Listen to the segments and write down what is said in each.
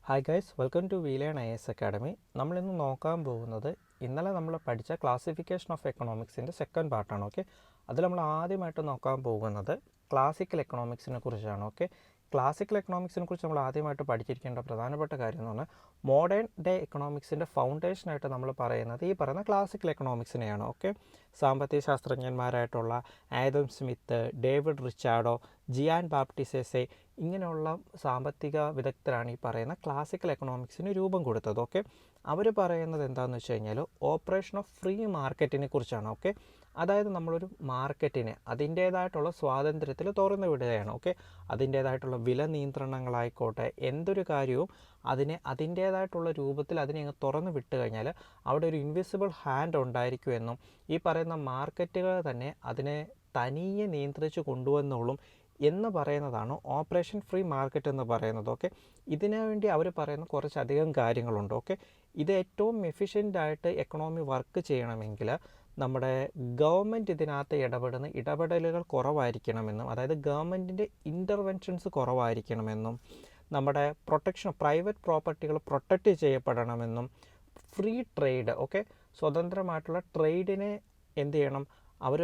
Hi guys, welcome to WeLearn IAS academy. നമ്മളിന്ന് നോക്കാൻ പോകുന്നത് ഇന്നലെ നമ്മൾ പഠിച്ച ക്ലാസിഫിക്കേഷൻ ഓഫ് എക്കണോമിക്സിൻ്റെ സെക്കൻഡ് പാർട്ടാണ്. ഓക്കെ, അതിൽ നമ്മൾ ആദ്യമായിട്ട് നോക്കാൻ പോകുന്നത് ക്ലാസിക്കൽ എക്കണോമിക്സിനെ കുറിച്ചാണ്. ഓക്കെ, ക്ലാസിക്കൽ എക്കണോമിക്സിനെ കുറിച്ച് നമ്മൾ ആദ്യമായിട്ട് പഠിച്ചിരിക്കേണ്ട പ്രധാനപ്പെട്ട കാര്യം എന്ന് പറഞ്ഞാൽ മോഡേൺ ഡേ എക്കണോമിക്സിൻ്റെ ഫൗണ്ടേഷനായിട്ട് നമ്മൾ പറയുന്നത് ഈ പറയുന്ന ക്ലാസിക്കൽ എക്കണോമിക്സിനെയാണ്. ഓക്കെ, സാമ്പത്തിക ശാസ്ത്രജ്ഞന്മാരായിട്ടുള്ള ആഡം സ്മിത്ത്, ഡേവിഡ് റിച്ചാർഡോ, ജിയാൻ ബാപ്റ്റിസെസെ ഇങ്ങനെയുള്ള സാമ്പത്തിക വിദഗ്ധരാണ് ഈ പറയുന്ന ക്ലാസിക്കൽ എക്കണോമിക്സിന് രൂപം കൊടുത്തത്. ഓക്കെ, അവർ പറയുന്നത് എന്താണെന്ന് വെച്ച് കഴിഞ്ഞാൽ ഓപ്പറേഷൻ ഓഫ് ഫ്രീ മാർക്കറ്റിനെ കുറിച്ചാണ്. ഓക്കെ, അതായത് നമ്മളൊരു മാർക്കറ്റിനെ അതിൻ്റേതായിട്ടുള്ള സ്വാതന്ത്ര്യത്തിൽ തുറന്നു വിടുകയാണ്. ഓക്കെ, അതിൻ്റേതായിട്ടുള്ള വില നിയന്ത്രണങ്ങളായിക്കോട്ടെ, എന്തൊരു കാര്യവും അതിൻ്റേതായിട്ടുള്ള രൂപത്തിൽ അതിനെ അങ്ങ് തുറന്നു വിട്ട് കഴിഞ്ഞാൽ അവിടെ ഒരു ഇൻവിസിബിൾ ഹാൻഡ് ഉണ്ടായിരിക്കുമെന്നും ഈ പറയുന്ന മാർക്കറ്റുകൾ തന്നെ അതിനെ തനിയെ നിയന്ത്രിച്ച് കൊണ്ടുവന്നോളും എന്ന് പറയുന്നതാണ് ഓപ്പറേഷൻ ഫ്രീ മാർക്കറ്റ് എന്ന് പറയുന്നത്. ഓക്കെ, ഇതിനു വേണ്ടി അവർ പറയുന്ന കുറച്ചധികം കാര്യങ്ങളുണ്ട്. ഓക്കെ, ഇത് ഏറ്റവും എഫിഷ്യൻ്റായിട്ട് എക്കണോമി വർക്ക് ചെയ്യണമെങ്കിൽ നമ്മുടെ ഗവൺമെൻറ് ഇതിനകത്ത് ഇടപെടലുകൾ കുറവായിരിക്കണമെന്നും, അതായത് ഗവൺമെൻറ്റിൻ്റെ ഇൻ്റർവെൻഷൻസ് കുറവായിരിക്കണമെന്നും, നമ്മുടെ പ്രൈവറ്റ് പ്രോപ്പർട്ടികൾ പ്രൊട്ടക്റ്റ് ചെയ്യപ്പെടണമെന്നും, ഫ്രീ ട്രേഡ്, ഓക്കെ, സ്വതന്ത്രമായിട്ടുള്ള ട്രേഡിനെ എന്ത് ചെയ്യണം, അവർ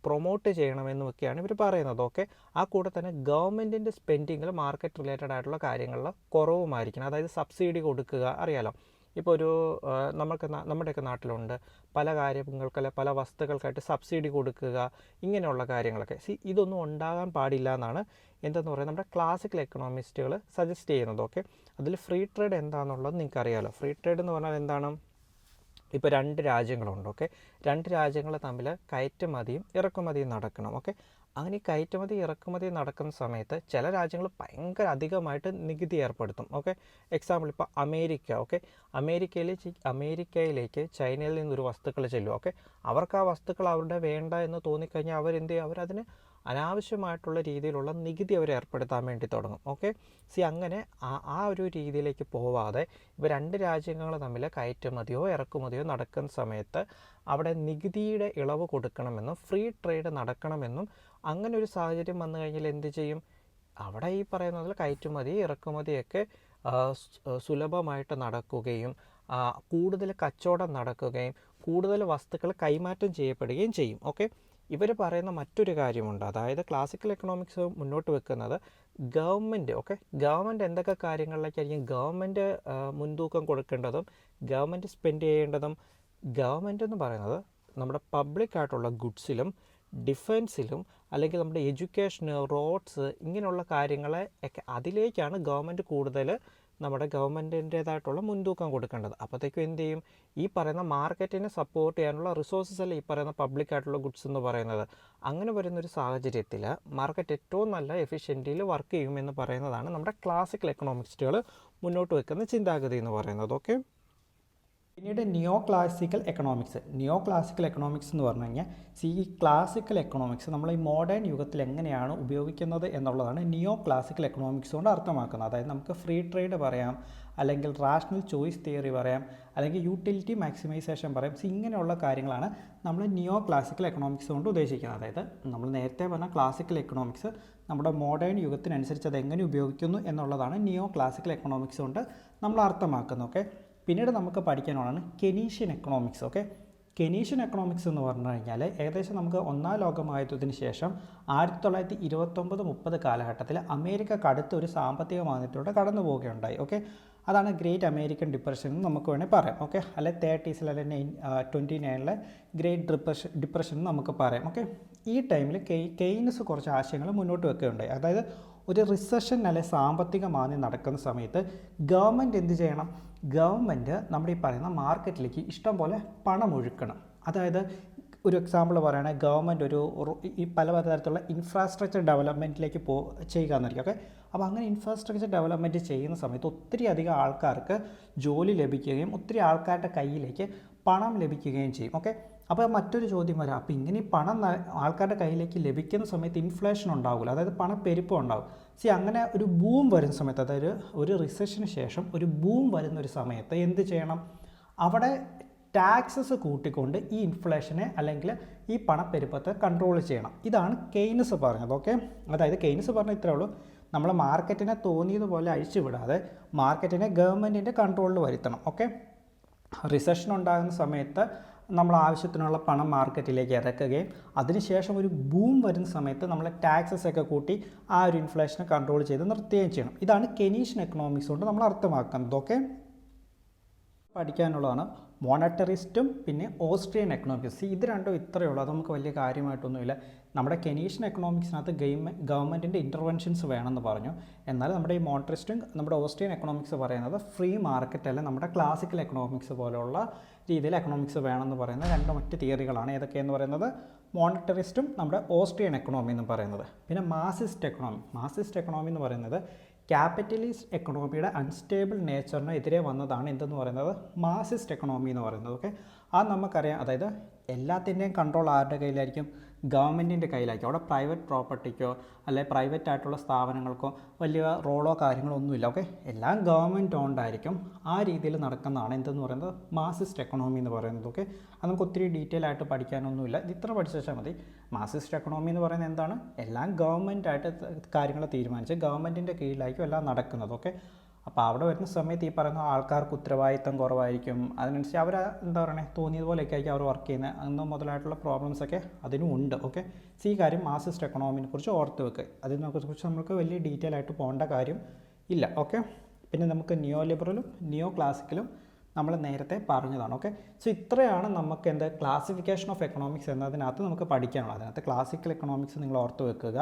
പ്രൊമോട്ട് ചെയ്യണമെന്നുമൊക്കെയാണ് ഇവർ പറയുന്നത്. ഓക്കെ, ആ കൂടെ തന്നെ ഗവൺമെൻറ്റിൻ്റെ സ്പെൻഡിങ്ങിൽ മാർക്കറ്റ് റിലേറ്റഡ് ആയിട്ടുള്ള കാര്യങ്ങളിൽ കുറവുമായിരിക്കണം. അതായത് സബ്സിഡി കൊടുക്കുക, അറിയാലോ, ഇപ്പോൾ ഒരു നമ്മുടെയൊക്കെ നാട്ടിലുണ്ട് പല കാര്യങ്ങൾക്ക് പല വസ്തുക്കൾക്കായിട്ട് സബ്സിഡി കൊടുക്കുക, ഇങ്ങനെയുള്ള കാര്യങ്ങളൊക്കെ. ഇതൊന്നും ഉണ്ടാകാൻ പാടില്ല എന്നാണ് എന്തെന്ന് പറയുന്നത് നമ്മുടെ ക്ലാസിക്കൽ എക്കണോമിസ്റ്റുകൾ സജസ്റ്റ് ചെയ്യുന്നത്. ഓക്കെ, അതിൽ ഫ്രീ ട്രേഡ് എന്താണെന്നുള്ളത് നിങ്ങൾക്കറിയാമല്ലോ. ഫ്രീ ട്രേഡ് എന്ന് പറഞ്ഞാൽ എന്താണ്? ഇപ്പോൾ രണ്ട് രാജ്യങ്ങളുണ്ട്. ഓക്കെ, രണ്ട് രാജ്യങ്ങൾ തമ്മിൽ കയറ്റുമതിയും ഇറക്കുമതിയും നടക്കണം. ഓക്കെ, അങ്ങനെ ഈ കയറ്റുമതി ഇറക്കുമതി നടക്കുന്ന സമയത്ത് ചില രാജ്യങ്ങൾ ഭയങ്കര അധികമായിട്ട് നികുതി ഏർപ്പെടുത്തും. ഓക്കെ, എക്സാമ്പിൾ ഇപ്പോൾ അമേരിക്ക. ഓക്കെ, അമേരിക്കയിലേക്ക് ചൈനയിൽ നിന്നൊരു വസ്തുക്കൾ ചെല്ലും. ഓക്കെ, അവർക്ക് ആ വസ്തുക്കൾ അവരുടെ വേണ്ട എന്ന് തോന്നിക്കഴിഞ്ഞാൽ അവരെന്ത് ചെയ്യും, അവരതിന് അനാവശ്യമായിട്ടുള്ള രീതിയിലുള്ള നികുതി അവർ ഏർപ്പെടുത്താൻ വേണ്ടി തുടങ്ങും. ഓക്കെ, അങ്ങനെ ആ ഒരു രീതിയിലേക്ക് പോവാതെ ഇവ രണ്ട് രാജ്യങ്ങൾ തമ്മിൽ കയറ്റുമതിയോ ഇറക്കുമതിയോ നടക്കുന്ന സമയത്ത് അവിടെ നികുതിയുടെ ഇളവ് കൊടുക്കണമെന്നും ഫ്രീ ട്രേഡ് നടക്കണമെന്നും, അങ്ങനെ ഒരു സാഹചര്യം വന്നു കഴിഞ്ഞാൽ എന്ത് ചെയ്യും, അവിടെ ഈ പറയുന്നതിൽ കയറ്റുമതി ഇറക്കുമതിയൊക്കെ സുലഭമായിട്ട് നടക്കുകയും കൂടുതൽ കച്ചവടം നടക്കുകയും കൂടുതൽ വസ്തുക്കൾ കൈമാറ്റം ചെയ്യപ്പെടുകയും ചെയ്യും. ഓക്കെ, ഇവർ പറയുന്ന മറ്റൊരു കാര്യമുണ്ട്, അതായത് ക്ലാസിക്കൽ എക്കണോമിക്സ് മുന്നോട്ട് വെക്കുന്നത് ഗവൺമെൻറ്, ഓക്കെ, ഗവൺമെൻറ് എന്തൊക്കെ കാര്യങ്ങളിലേക്കായിരിക്കും ഗവൺമെൻറ് മുൻതൂക്കം കൊടുക്കേണ്ടതും ഗവൺമെൻറ് സ്പെൻഡ് ചെയ്യേണ്ടതും. ഗവൺമെൻറ് എന്ന് പറയുന്നത് നമ്മുടെ പബ്ലിക് ആയിട്ടുള്ള ഗുഡ്സിലും ഡിഫൻസിലും അല്ലെങ്കിൽ നമ്മുടെ എഡ്യൂക്കേഷന്, റോഡ്സ്, ഇങ്ങനെയുള്ള കാര്യങ്ങളെ ഒക്കെ അതിലേക്കാണ് ഗവൺമെൻറ് കൂടുതൽ നമ്മുടെ ഗവൺമെൻറ്റിൻ്റേതായിട്ടുള്ള മുൻതൂക്കം കൊടുക്കേണ്ടത്. അപ്പോഴത്തേക്കും എന്ത് ചെയ്യും, ഈ പറയുന്ന മാർക്കറ്റിനെ സപ്പോർട്ട് ചെയ്യാനുള്ള റിസോഴ്സസ് അല്ല ഈ പറയുന്ന പബ്ലിക് ആയിട്ടുള്ള ഗുഡ്സ് എന്ന് പറയുന്നത്. അങ്ങനെ വരുന്നൊരു സാഹചര്യത്തിൽ മാർക്കറ്റ് ഏറ്റവും നല്ല എഫിഷ്യൻറ്റിയിൽ വർക്ക് ചെയ്യുമെന്ന് പറയുന്നതാണ് നമ്മുടെ ക്ലാസിക്കൽ എക്കണോമിക്സുകൾ മുന്നോട്ട് വെക്കുന്ന ചിന്താഗതി എന്ന് പറയുന്നത്. ഓക്കെ, പിന്നീട് നിയോ ക്ലാസിക്കൽ എക്കണോമിക്സ് എന്ന് പറഞ്ഞു കഴിഞ്ഞാൽ ഈ ക്ലാസിക്കൽ എക്കണോമിക്സ് നമ്മൾ ഈ മോഡേൺ യുഗത്തിൽ എങ്ങനെയാണ് ഉപയോഗിക്കുന്നത് എന്നുള്ളതാണ് നിയോ ക്ലാസിക്കൽ എക്കണോമിക്സ് കൊണ്ട് അർത്ഥമാക്കുന്നത്. അതായത് നമുക്ക് ഫ്രീ ട്രേഡ് പറയാം, അല്ലെങ്കിൽ റാഷണൽ ചോയ്സ് തിയറി പറയാം, അല്ലെങ്കിൽ യൂട്ടിലിറ്റി മാക്സിമൈസേഷൻ പറയാം. ഇങ്ങനെയുള്ള കാര്യങ്ങളാണ് നമ്മൾ നിയോ ക്ലാസിക്കൽ എക്കണോമിക്സ് കൊണ്ട് ഉദ്ദേശിക്കുന്നത്. അതായത് നമ്മൾ നേരത്തെ പറഞ്ഞ ക്ലാസിക്കൽ എക്കണോമിക്സ് നമ്മുടെ മോഡേൺ യുഗത്തിനനുസരിച്ച് അത് എങ്ങനെ ഉപയോഗിക്കുന്നു എന്നുള്ളതാണ് നിയോ ക്ലാസിക്കൽ എക്കണോമിക്സ് കൊണ്ട് നമ്മൾ അർത്ഥമാക്കുന്നത്. ഓക്കെ, പിന്നീട് നമുക്ക് പഠിക്കാനുള്ളതാണ് Keynesian economics. Okay, Keynesian economics എന്ന് പറഞ്ഞു കഴിഞ്ഞാൽ ഏകദേശം നമുക്ക് ഒന്നാം ലോകമഹായുദ്ധത്തിന് ശേഷം 1929-30 കാലഘട്ടത്തിൽ അമേരിക്ക അടുത്ത ഒരു സാമ്പത്തിക മാന്ദ്യത്തിലൂടെ കടന്നു പോവുകയുണ്ടായി. ഓക്കെ, അതാണ് ഗ്രേറ്റ് അമേരിക്കൻ ഡിപ്രഷൻ എന്ന് നമുക്ക് വേണമെങ്കിൽ പറയാം. ഓക്കെ, അല്ലെ 30s അല്ലെങ്കിൽ 29 ഗ്രേറ്റ് ഡിപ്രഷൻ എന്ന് നമുക്ക് പറയാം. ഓക്കെ, ഈ ടൈമിൽ കെയ്ൻസ് കുറച്ച് ആശയങ്ങൾ മുന്നോട്ട് വെക്കുകയുണ്ടായി. അതായത് ഒരു റിസഷൻ അല്ലെ സാമ്പത്തിക മാന്ദ്യം നടക്കുന്ന സമയത്ത് ഗവൺമെൻറ് എന്ത് ചെയ്യണം, ഗവൺമെൻറ് നമ്മുടെ ഈ പറയുന്ന മാർക്കറ്റിലേക്ക് ഇഷ്ടം പോലെ പണം ഒഴുക്കണം. അതായത് ഒരു എക്സാമ്പിൾ പറയുകയാണെങ്കിൽ ഗവൺമെൻറ് ഈ പല തരത്തിലുള്ള ഇൻഫ്രാസ്ട്രക്ചർ ഡെവലപ്മെൻറ്റിലേക്ക് ചെയ്യുക എന്നായിരിക്കും. ഓക്കെ, അപ്പോൾ അങ്ങനെ ഇൻഫ്രാസ്ട്രക്ചർ ഡെവലപ്മെൻറ്റ് ചെയ്യുന്ന സമയത്ത് ഒത്തിരി അധികം ആൾക്കാർക്ക് ജോലി ലഭിക്കുകയും ഒത്തിരി ആൾക്കാരുടെ കയ്യിലേക്ക് പണം ലഭിക്കുകയും ചെയ്യും. ഓക്കെ, അപ്പോൾ മറ്റൊരു ചോദ്യം വരാം, അപ്പോൾ ഇങ്ങനെ ഈ പണം ആൾക്കാരുടെ കയ്യിലേക്ക് ലഭിക്കുന്ന സമയത്ത് ഇൻഫ്ലേഷൻ ഉണ്ടാവില്ല, അതായത് പണപ്പെരുപ്പം ഉണ്ടാവും. അങ്ങനെ ഒരു ബൂം വരുന്ന സമയത്ത്, അതായത് ഒരു റിസഷന് ശേഷം ഒരു ബൂം വരുന്ന ഒരു സമയത്ത് എന്ത് ചെയ്യണം, അവിടെ ടാക്സസ് കൂട്ടിക്കൊണ്ട് ഈ ഇൻഫ്ലേഷനെ അല്ലെങ്കിൽ ഈ പണപ്പെരുപ്പത്തെ കൺട്രോൾ ചെയ്യണം. ഇതാണ് കെയ്ൻസ് പറഞ്ഞത്. ഓക്കെ, അതായത് കെയ്ൻസ് പറഞ്ഞ ഇത്രേ ഉള്ളൂ, നമ്മൾ മാർക്കറ്റിനെ തോന്നിയതുപോലെ അഴിച്ചുവിടാതെ മാർക്കറ്റിനെ ഗവൺമെൻറ്റിൻ്റെ കൺട്രോളിൽ വരുത്തണം. ഓക്കെ, റിസഷൻ ഉണ്ടാകുന്ന സമയത്ത് നമ്മൾ ആവശ്യത്തിനുള്ള പണം മാർക്കറ്റിലേക്ക് ഇറക്കുകയും അതിനുശേഷം ഒരു ബൂം വരുന്ന സമയത്ത് നമ്മൾ ടാക്സസ് ഒക്കെ കൂട്ടി ആ ഒരു ഇൻഫ്ലേഷനെ കൺട്രോൾ ചെയ്ത് നിർത്തുകയും ചെയ്യണം. ഇതാണ് കെനീഷ്യൻ എക്കണോമിക്സ് കൊണ്ട് നമ്മൾ അർത്ഥമാക്കുന്നത്. ഓക്കെ, പഠിക്കാനുള്ളതാണ് മോണിറ്ററിസ്റ്റും പിന്നെ ഓസ്ട്രിയൻ എക്കണോമിക്സ്. ഇത് രണ്ടും ഇത്രയേ ഉള്ളൂ, അത് നമുക്ക് വലിയ കാര്യമായിട്ടൊന്നുമില്ല. നമ്മുടെ കെനീഷ്യൻ എക്കണോമിക്സിനകത്ത് ഗവൺമെൻറ്റിൻ്റെ ഇൻ്റർവെൻഷൻസ് വേണമെന്ന് പറഞ്ഞു. എന്നാൽ നമ്മുടെ ഈ മോണിറ്ററിസ്റ്റും നമ്മുടെ ഓസ്ട്രിയൻ എക്കണോമിക്സ് പറയുന്നത് ഫ്രീ മാർക്കറ്റ് അല്ല, നമ്മുടെ ക്ലാസിക്കൽ എക്കണോമിക്സ് പോലെയുള്ള രീതിയിൽ എക്കണോമിക്സ് വേണമെന്ന് പറയുന്നത് രണ്ട് മറ്റ് തിയറികളാണ്. ഏതൊക്കെയെന്ന് പറയുന്നത് മോണിറ്ററിസ്റ്റും നമ്മുടെ ഓസ്ട്രിയൻ എക്കണോമി എന്ന് പറയുന്നത്. പിന്നെ മാർക്സിസ്റ്റ് എക്കണോമി എന്ന് പറയുന്നത് ക്യാപിറ്റലിസ്റ്റ് എക്കണോമിയുടെ അൺസ്റ്റേബിൾ നേച്ചറിന് എതിരെ വന്നതാണ് എന്തെന്ന് പറയുന്നത് മാർക്സിസ്റ്റ് എക്കണോമി എന്ന് പറയുന്നത്. ഓക്കെ, അത് നമുക്കറിയാം. അതായത് എല്ലാത്തിൻ്റെയും കൺട്രോൾ ആരുടെ കയ്യിലായിരിക്കും? ഗവൺമെൻറ്റിൻ്റെ കയ്യിലായിരിക്കും. അവിടെ പ്രൈവറ്റ് പ്രോപ്പർട്ടിക്കോ അല്ലെങ്കിൽ പ്രൈവറ്റ് ആയിട്ടുള്ള സ്ഥാപനങ്ങൾക്കോ വലിയ റോളോ കാര്യങ്ങളോ ഒന്നുമില്ല. ഓക്കെ, എല്ലാം ഗവൺമെൻറ് ഓൺഡായിരിക്കും. ആ രീതിയിൽ നടക്കുന്നതാണ് എന്തെന്ന് പറയുന്നത് മാർക്സിസ്റ്റ് എക്കണോമി എന്ന് പറയുന്നത്. ഓക്കെ, അത് നമുക്ക് ഒത്തിരി ഡീറ്റെയിൽ ആയിട്ട് പഠിക്കാനൊന്നുമില്ല, ഇത് ഇത്ര പഠിച്ചു വെച്ചാൽ മതി. മാർക്സിസ്റ്റ് എക്കണോമി എന്ന് പറയുന്നത് എന്താണ്? എല്ലാം ഗവൺമെൻറ്റായിട്ട് കാര്യങ്ങൾ തീരുമാനിച്ച് ഗവൺമെൻറ്റിൻ്റെ കീഴിലായിരിക്കും എല്ലാം നടക്കുന്നത്. ഓക്കെ, അപ്പോൾ അവിടെ വരുന്ന സമയത്ത് ഈ പറയുന്ന ആൾക്കാർക്ക് ഉത്തരവാദിത്തം കുറവായിരിക്കും. അതിനനുസരിച്ച് അവർ എന്താ പറയുക തോന്നിയതുപോലെയൊക്കെ ആയിരിക്കും അവർ വർക്ക് ചെയ്യുന്നത്. അന്ന് മുതലായിട്ടുള്ള പ്രോബ്ലംസൊക്കെ അതിനും ഉണ്ട്. ഓക്കെ, ഈ കാര്യം മാർക്സിസ്റ്റ് എക്കണോമിനെ കുറിച്ച് ഓർത്ത് വെക്കുക. അതിനെക്കുറിച്ച് നമുക്ക് വലിയ ഡീറ്റെയിൽ ആയിട്ട് പോകേണ്ട കാര്യം ഇല്ല. ഓക്കെ, പിന്നെ നമുക്ക് നിയോ ലിബറലും നിയോ ക്ലാസിക്കലും നമ്മൾ നേരത്തെ പറഞ്ഞതാണ്. ഓക്കെ, സോ ഇത്രയാണ് നമുക്ക് എന്താ ക്ലാസിഫിക്കേഷൻ ഓഫ് എക്കണോമിക്സ് എന്നതിനകത്ത് നമുക്ക് പഠിക്കാനുള്ളത്. അതിനകത്ത് ക്ലാസിക്കൽ എക്കണോമിക്സ് നിങ്ങൾ ഓർത്ത് വെക്കുക,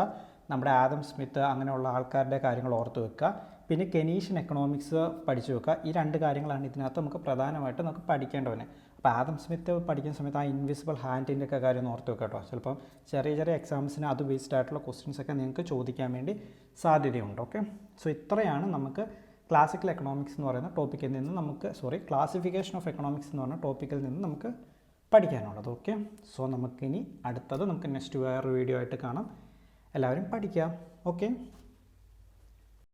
നമ്മുടെ ആദം സ്മിത്ത് അങ്ങനെയുള്ള ആൾക്കാരുടെ കാര്യങ്ങൾ ഓർത്ത് വെക്കുക, പിന്നെ കെനീഷ്യൻ എക്കണോമിക്സ് പഠിച്ചു വെക്കുക. ഈ രണ്ട് കാര്യങ്ങളാണ് ഇതിനകത്ത് നമുക്ക് പ്രധാനമായിട്ട് നമുക്ക് പഠിക്കേണ്ടവന്. അപ്പോൾ ആദം സ്മിത്ത് പഠിക്കുന്ന സമയത്ത് ആ ഇൻവിസിബിൾ ഹാൻഡിൻ്റെ ഒക്കെ കാര്യം ഒന്ന് ഓർത്ത് വെക്കുക കേട്ടോ. ചിലപ്പം ചെറിയ എക്സാംസിന് അത് ബേസ്ഡ് ആയിട്ടുള്ള ക്വസ്റ്റ്യൻസൊക്കെ നിങ്ങൾക്ക് ചോദിക്കാൻ വേണ്ടി സാധ്യതയുണ്ട്. ഓക്കെ, സോ ഇത്രയാണ് നമുക്ക് ക്ലാസിക്കൽ എക്കണോമിക്സ് എന്ന് പറയുന്ന ടോപ്പിക്കിൽ നിന്ന് ക്ലാസിഫിക്കേഷൻ ഓഫ് എക്കണോമിക്സ് എന്ന് പറഞ്ഞ ടോപ്പിക്കിൽ നിന്ന് നമുക്ക് പഠിക്കാനുള്ളത്. ഓക്കെ, സോ നമുക്കിനി അടുത്തത് നമുക്ക് നെക്സ്റ്റ് വേറൊരു വീഡിയോ ആയിട്ട് കാണാം. എല്ലാവരും പഠിക്കാം. ഓക്കെ.